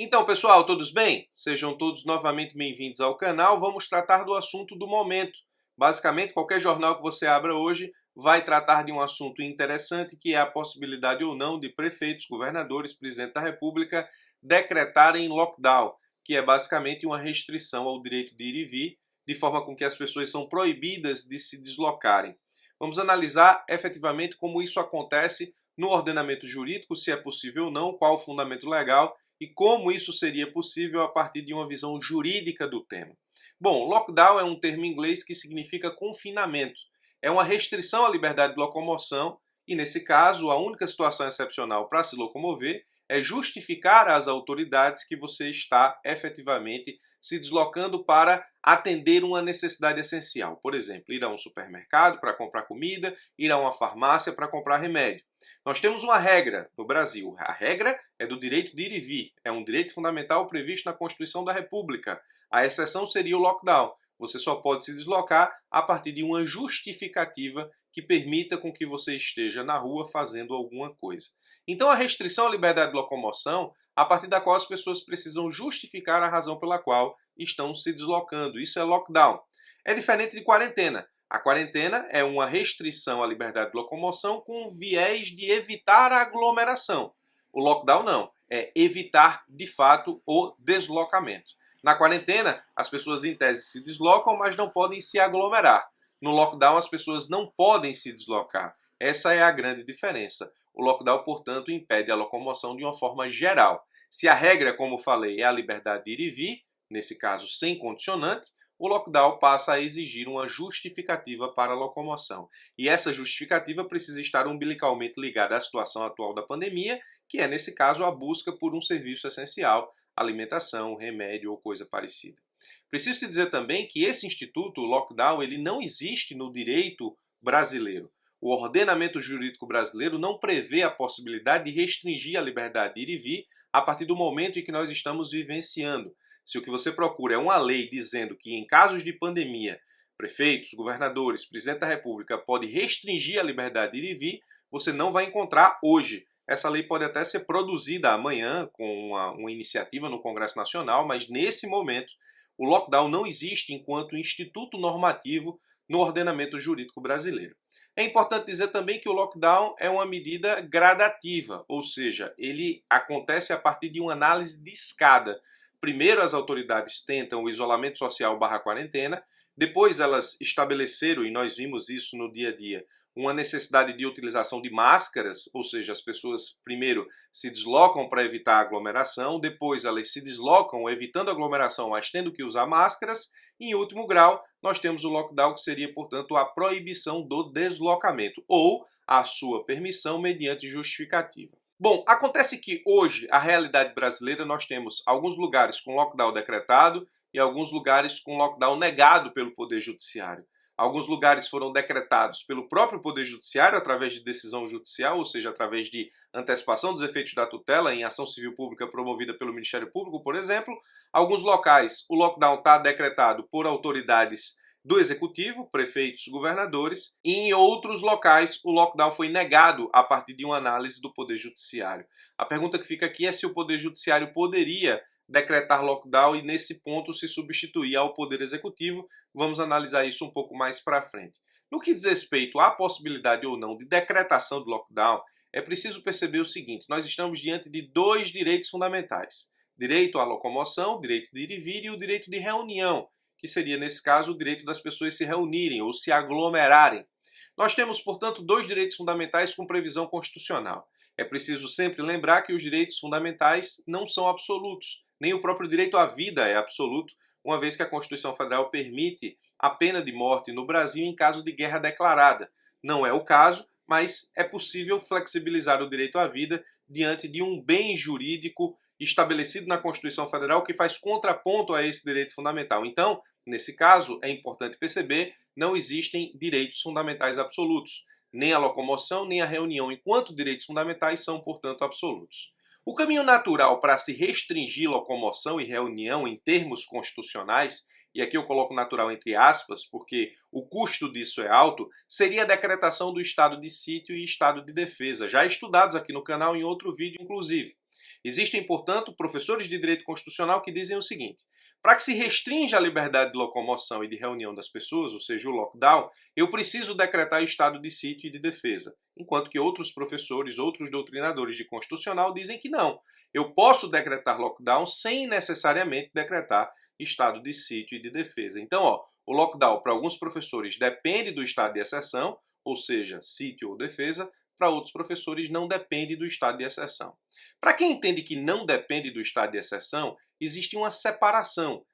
Então, pessoal, todos bem? Sejam todos novamente bem-vindos ao canal. Vamos tratar do assunto do momento. Basicamente, qualquer jornal que você abra hoje vai tratar de um assunto interessante, que é a possibilidade ou não de prefeitos, governadores, presidente da República decretarem lockdown, que é basicamente uma restrição ao direito de ir e vir, de forma com que as pessoas são proibidas de se deslocarem. Vamos analisar efetivamente como isso acontece no ordenamento jurídico, se é possível ou não, qual o fundamento legal e como isso seria possível a partir de uma visão jurídica do tema. Bom, lockdown é um termo em inglês que significa confinamento. É uma restrição à liberdade de locomoção e, nesse caso, a única situação excepcional para se locomover é justificar às autoridades que você está efetivamente se deslocando para atender uma necessidade essencial. Por exemplo, ir a um supermercado para comprar comida, ir a uma farmácia para comprar remédio. Nós temos uma regra no Brasil. A regra é do direito de ir e vir. É um direito fundamental previsto na Constituição da República. A exceção seria o lockdown. Você só pode se deslocar a partir de uma justificativa que permita com que você esteja na rua fazendo alguma coisa. Então a restrição à liberdade de locomoção, a partir da qual as pessoas precisam justificar a razão pela qual estão se deslocando. Isso é lockdown. É diferente de quarentena. A quarentena é uma restrição à liberdade de locomoção com viés de evitar a aglomeração. O lockdown não, é evitar de fato o deslocamento. Na quarentena, as pessoas em tese se deslocam, mas não podem se aglomerar. No lockdown, as pessoas não podem se deslocar. Essa é a grande diferença. O lockdown, portanto, impede a locomoção de uma forma geral. Se a regra, como falei, é a liberdade de ir e vir, nesse caso sem condicionante, o lockdown passa a exigir uma justificativa para a locomoção. E essa justificativa precisa estar umbilicalmente ligada à situação atual da pandemia, que é, nesse caso, a busca por um serviço essencial, alimentação, remédio ou coisa parecida. Preciso te dizer também que esse instituto, o lockdown, ele não existe no direito brasileiro. O ordenamento jurídico brasileiro não prevê a possibilidade de restringir a liberdade de ir e vir a partir do momento em que nós estamos vivenciando. Se o que você procura é uma lei dizendo que em casos de pandemia, prefeitos, governadores, presidente da República pode restringir a liberdade de ir e vir, você não vai encontrar hoje. Essa lei pode até ser produzida amanhã com uma iniciativa no Congresso Nacional, mas nesse momento o lockdown não existe enquanto instituto normativo no ordenamento jurídico brasileiro. É importante dizer também que o lockdown é uma medida gradativa, ou seja, ele acontece a partir de uma análise de escada. Primeiro as autoridades tentam o isolamento social / quarentena, depois elas estabeleceram, e nós vimos isso no dia a dia, uma necessidade de utilização de máscaras, ou seja, as pessoas primeiro se deslocam para evitar aglomeração, depois elas se deslocam evitando aglomeração, mas tendo que usar máscaras, e em último grau nós temos o lockdown, que seria, portanto, a proibição do deslocamento, ou a sua permissão mediante justificativa. Bom, acontece que hoje, a realidade brasileira, nós temos alguns lugares com lockdown decretado e alguns lugares com lockdown negado pelo Poder Judiciário. Alguns lugares foram decretados pelo próprio Poder Judiciário através de decisão judicial, ou seja, através de antecipação dos efeitos da tutela em ação civil pública promovida pelo Ministério Público, por exemplo. Alguns locais, o lockdown está decretado por autoridades do Executivo, prefeitos, governadores, e em outros locais o lockdown foi negado a partir de uma análise do Poder Judiciário. A pergunta que fica aqui é se o Poder Judiciário poderia decretar lockdown e nesse ponto se substituir ao Poder Executivo. Vamos analisar isso um pouco mais para frente. No que diz respeito à possibilidade ou não de decretação do lockdown, é preciso perceber o seguinte: nós estamos diante de dois direitos fundamentais. Direito à locomoção, direito de ir e vir, e o direito de reunião, que seria, nesse caso, o direito das pessoas se reunirem ou se aglomerarem. Nós temos, portanto, dois direitos fundamentais com previsão constitucional. É preciso sempre lembrar que os direitos fundamentais não são absolutos. Nem o próprio direito à vida é absoluto, uma vez que a Constituição Federal permite a pena de morte no Brasil em caso de guerra declarada. Não é o caso, mas é possível flexibilizar o direito à vida diante de um bem jurídico estabelecido na Constituição Federal que faz contraponto a esse direito fundamental. Então, nesse caso, é importante perceber, não existem direitos fundamentais absolutos. Nem a locomoção, nem a reunião, enquanto direitos fundamentais são, portanto, absolutos. O caminho natural para se restringir locomoção e reunião em termos constitucionais, e aqui eu coloco natural entre aspas, porque o custo disso é alto, seria a decretação do estado de sítio e estado de defesa, já estudados aqui no canal em outro vídeo, inclusive. Existem, portanto, professores de direito constitucional que dizem o seguinte: para que se restrinja a liberdade de locomoção e de reunião das pessoas, ou seja, o lockdown, eu preciso decretar estado de sítio e de defesa. Enquanto que outros professores, outros doutrinadores de constitucional dizem que não. Eu posso decretar lockdown sem necessariamente decretar estado de sítio e de defesa. Então, o lockdown para alguns professores depende do estado de exceção, ou seja, sítio ou defesa. Para outros professores não depende do estado de exceção. Para quem entende que não depende do estado de exceção, existe uma separação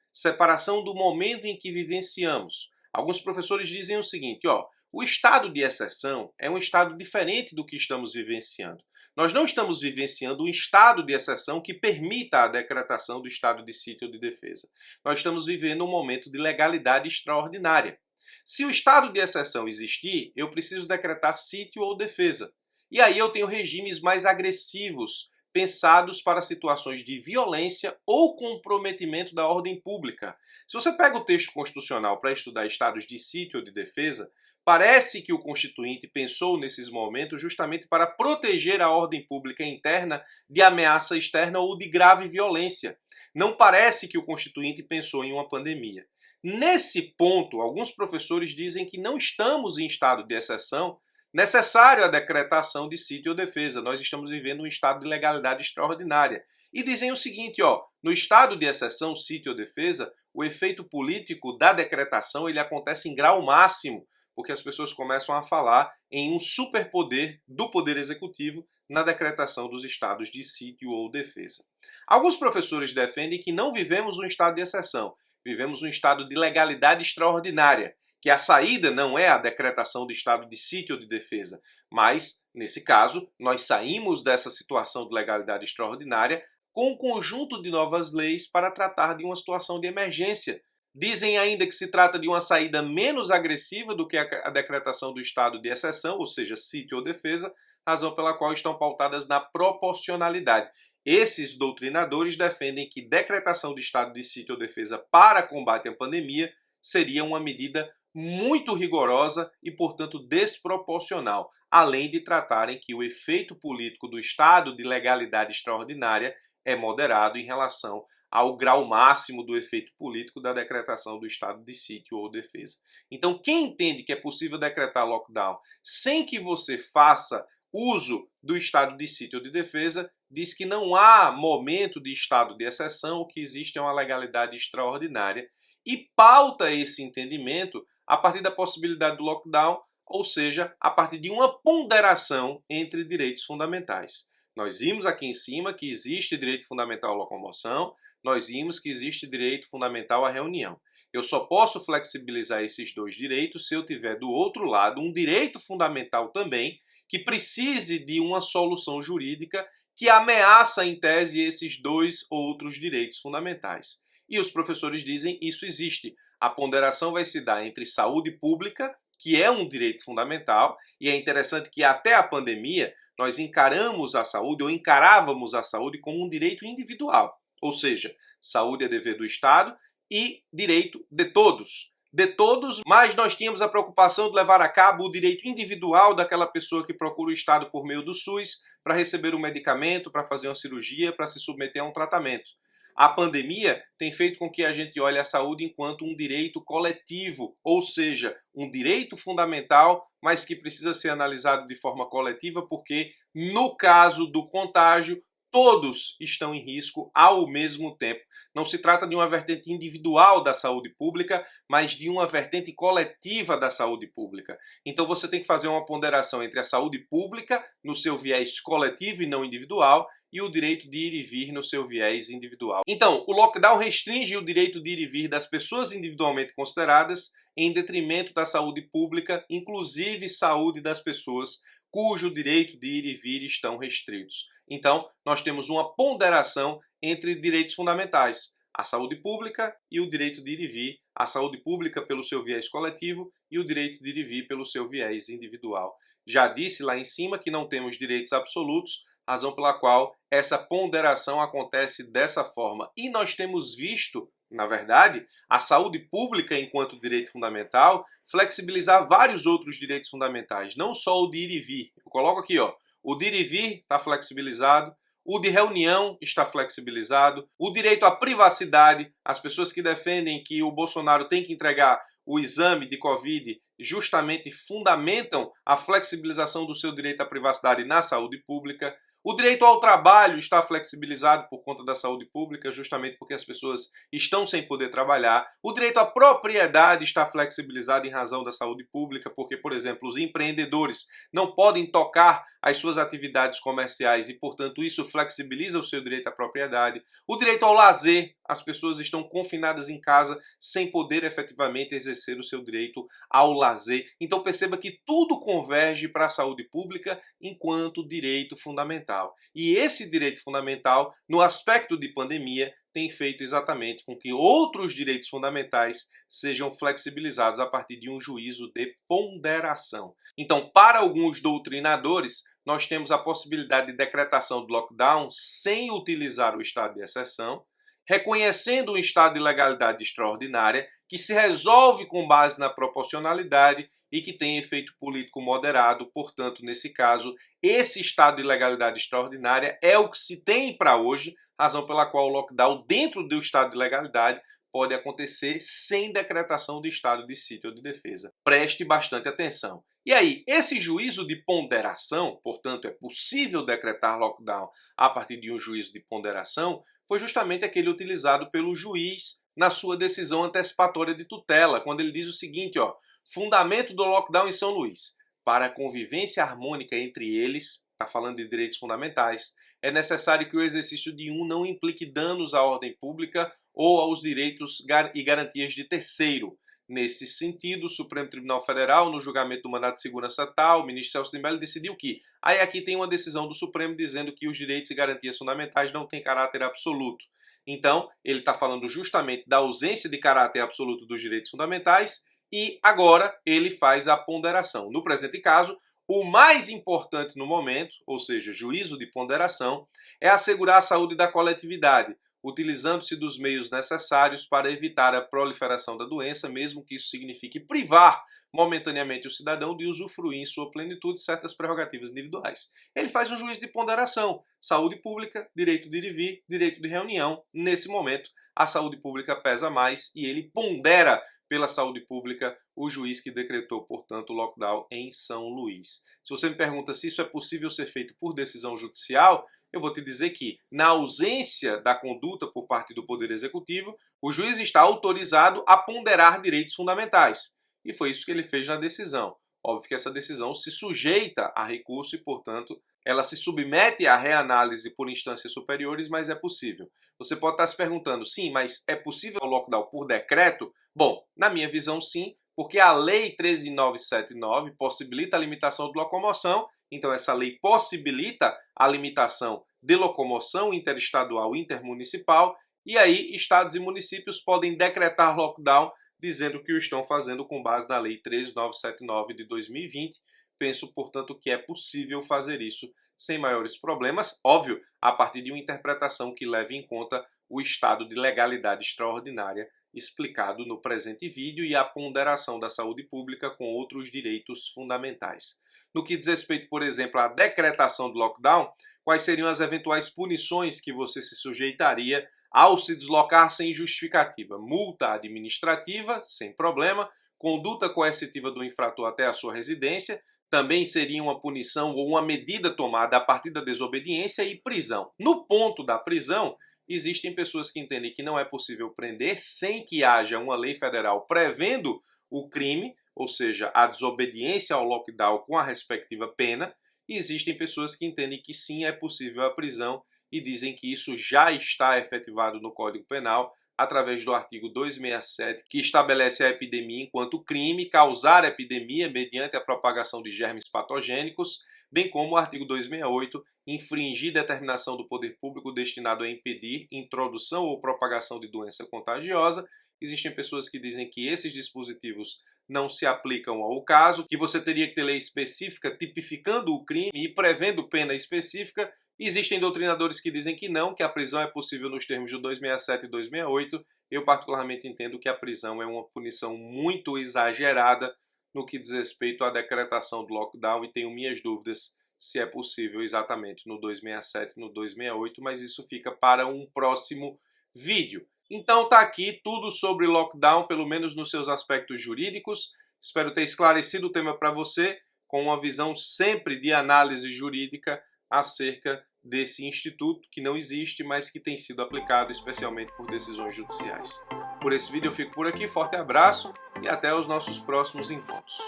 do momento em que vivenciamos. Alguns professores dizem o seguinte, o estado de exceção é um estado diferente do que estamos vivenciando. Nós não estamos vivenciando um estado de exceção que permita a decretação do estado de sítio ou de defesa. Nós estamos vivendo um momento de legalidade extraordinária. Se o estado de exceção existir, eu preciso decretar sítio ou defesa. E aí eu tenho regimes mais agressivos, pensados para situações de violência ou comprometimento da ordem pública. Se você pega o texto constitucional para estudar estados de sítio ou de defesa, parece que o Constituinte pensou nesses momentos justamente para proteger a ordem pública interna de ameaça externa ou de grave violência. Não parece que o Constituinte pensou em uma pandemia. Nesse ponto, alguns professores dizem que não estamos em estado de exceção necessário a decretação de sítio ou defesa. Nós estamos vivendo um estado de legalidade extraordinária. E dizem o seguinte, no estado de exceção, sítio ou defesa, o efeito político da decretação ele acontece em grau máximo, porque as pessoas começam a falar em um superpoder do Poder Executivo na decretação dos estados de sítio ou defesa. Alguns professores defendem que não vivemos um estado de exceção, vivemos um estado de legalidade extraordinária, que a saída não é a decretação do estado de sítio ou de defesa, mas, nesse caso, nós saímos dessa situação de legalidade extraordinária com um conjunto de novas leis para tratar de uma situação de emergência. Dizem ainda que se trata de uma saída menos agressiva do que a decretação do estado de exceção, ou seja, sítio ou defesa, razão pela qual estão pautadas na proporcionalidade. Esses doutrinadores defendem que decretação de estado de sítio ou defesa para combate à pandemia seria uma medida muito rigorosa e, portanto, desproporcional, além de tratarem que o efeito político do estado de legalidade extraordinária é moderado em relação ao grau máximo do efeito político da decretação do estado de sítio ou defesa. Então, quem entende que é possível decretar lockdown sem que você faça uso do estado de sítio ou de defesa, diz que não há momento de estado de exceção, o que existe é uma legalidade extraordinária e pauta esse entendimento a partir da possibilidade do lockdown, ou seja, a partir de uma ponderação entre direitos fundamentais. Nós vimos aqui em cima que existe direito fundamental à locomoção, nós vimos que existe direito fundamental à reunião. Eu só posso flexibilizar esses dois direitos se eu tiver do outro lado um direito fundamental também que precise de uma solução jurídica que ameaça em tese esses dois outros direitos fundamentais. E os professores dizem isso existe. A ponderação vai se dar entre saúde pública, que é um direito fundamental, e é interessante que até a pandemia nós encaramos a saúde ou encarávamos a saúde como um direito individual. Ou seja, saúde é dever do Estado e direito de todos. De todos, mas nós tínhamos a preocupação de levar a cabo o direito individual daquela pessoa que procura o Estado por meio do SUS para receber um medicamento, para fazer uma cirurgia, para se submeter a um tratamento. A pandemia tem feito com que a gente olhe a saúde enquanto um direito coletivo, ou seja, um direito fundamental, mas que precisa ser analisado de forma coletiva, porque no caso do contágio, todos estão em risco ao mesmo tempo. Não se trata de uma vertente individual da saúde pública, mas de uma vertente coletiva da saúde pública. Então você tem que fazer uma ponderação entre a saúde pública, no seu viés coletivo e não individual, e o direito de ir e vir no seu viés individual. Então, o lockdown restringe o direito de ir e vir das pessoas individualmente consideradas em detrimento da saúde pública, inclusive saúde das pessoas cujo direito de ir e vir estão restritos. Então, nós temos uma ponderação entre direitos fundamentais, a saúde pública e o direito de ir e vir, a saúde pública pelo seu viés coletivo e o direito de ir e vir pelo seu viés individual. Já disse lá em cima que não temos direitos absolutos, razão pela qual essa ponderação acontece dessa forma. E nós temos visto, na verdade, a saúde pública enquanto direito fundamental flexibilizar vários outros direitos fundamentais, não só o de ir e vir. Eu coloco aqui, o de ir e vir está flexibilizado, O de reunião está flexibilizado. O direito à privacidade, as pessoas que defendem que o Bolsonaro tem que entregar o exame de Covid justamente fundamentam a flexibilização do seu direito à privacidade na saúde pública. O direito ao trabalho está flexibilizado por conta da saúde pública, justamente porque as pessoas estão sem poder trabalhar. O direito à propriedade está flexibilizado em razão da saúde pública, porque, por exemplo, os empreendedores não podem tocar as suas atividades comerciais e, portanto, isso flexibiliza o seu direito à propriedade. O direito ao lazer, as pessoas estão confinadas em casa sem poder efetivamente exercer o seu direito ao lazer. Então perceba que tudo converge para a saúde pública enquanto direito fundamental. E esse direito fundamental, no aspecto de pandemia, tem feito exatamente com que outros direitos fundamentais sejam flexibilizados a partir de um juízo de ponderação. Então, para alguns doutrinadores, nós temos a possibilidade de decretação do lockdown sem utilizar o estado de exceção, reconhecendo um estado de legalidade extraordinária que se resolve com base na proporcionalidade e que tem efeito político moderado. Portanto, nesse caso, esse estado de legalidade extraordinária é o que se tem para hoje, razão pela qual o lockdown dentro do estado de legalidade pode acontecer sem decretação de estado de sítio ou de defesa. Preste bastante atenção. E aí, esse juízo de ponderação, portanto, é possível decretar lockdown a partir de um juízo de ponderação, foi justamente aquele utilizado pelo juiz na sua decisão antecipatória de tutela, quando ele diz o seguinte, fundamento do lockdown em São Luís. Para a convivência harmônica entre eles, está falando de direitos fundamentais, é necessário que o exercício de um não implique danos à ordem pública ou aos direitos e garantias de terceiro. Nesse sentido, o Supremo Tribunal Federal, no julgamento do mandato de segurança tal, o ministro Celso de Mello decidiu que... Aí aqui tem uma decisão do Supremo dizendo que os direitos e garantias fundamentais não têm caráter absoluto. Então, ele está falando justamente da ausência de caráter absoluto dos direitos fundamentais e agora ele faz a ponderação. No presente caso, o mais importante no momento, ou seja, juízo de ponderação, é assegurar a saúde da coletividade, utilizando-se dos meios necessários para evitar a proliferação da doença, mesmo que isso signifique privar momentaneamente o cidadão de usufruir em sua plenitude certas prerrogativas individuais. Ele faz um juízo de ponderação, saúde pública, direito de ir e vir, direito de reunião. Nesse momento, a saúde pública pesa mais e ele pondera pela saúde pública o juiz que decretou, portanto, o lockdown em São Luís. Se você me pergunta se isso é possível ser feito por decisão judicial, eu vou te dizer que, na ausência da conduta por parte do Poder Executivo, o juiz está autorizado a ponderar direitos fundamentais. E foi isso que ele fez na decisão. Óbvio que essa decisão se sujeita a recurso e, portanto, ela se submete à reanálise por instâncias superiores, mas é possível. Você pode estar se perguntando, sim, mas é possível o lockdown por decreto? Bom, na minha visão, sim, porque a Lei 13.979 possibilita a limitação de locomoção. Então, essa lei possibilita a limitação de locomoção interestadual e intermunicipal, e aí estados e municípios podem decretar lockdown dizendo que o estão fazendo com base na Lei 13.979 de 2020. Penso, portanto, que é possível fazer isso sem maiores problemas, óbvio, a partir de uma interpretação que leve em conta o estado de legalidade extraordinária explicado no presente vídeo e a ponderação da saúde pública com outros direitos fundamentais. No que diz respeito, por exemplo, à decretação do lockdown, quais seriam as eventuais punições que você se sujeitaria ao se deslocar sem justificativa? Multa administrativa, sem problema, conduta coercitiva do infrator até a sua residência, também seria uma punição ou uma medida tomada a partir da desobediência e prisão. No ponto da prisão, existem pessoas que entendem que não é possível prender sem que haja uma lei federal prevendo o crime, ou seja, a desobediência ao lockdown com a respectiva pena, e existem pessoas que entendem que sim, é possível a prisão e dizem que isso já está efetivado no Código Penal através do artigo 267, que estabelece a epidemia enquanto crime, causar epidemia mediante a propagação de germes patogênicos, bem como o artigo 268, infringir determinação do poder público destinado a impedir introdução ou propagação de doença contagiosa. Existem pessoas que dizem que esses dispositivos não se aplicam ao caso, que você teria que ter lei específica tipificando o crime e prevendo pena específica. Existem doutrinadores que dizem que não, que a prisão é possível nos termos de 267 e 268. Eu particularmente entendo que a prisão é uma punição muito exagerada no que diz respeito à decretação do lockdown e tenho minhas dúvidas se é possível exatamente no 267 e no 268, mas isso fica para um próximo vídeo. Então tá aqui tudo sobre lockdown, pelo menos nos seus aspectos jurídicos. Espero ter esclarecido o tema para você, com uma visão sempre de análise jurídica acerca desse instituto que não existe, mas que tem sido aplicado especialmente por decisões judiciais. Por esse vídeo eu fico por aqui, forte abraço e até os nossos próximos encontros.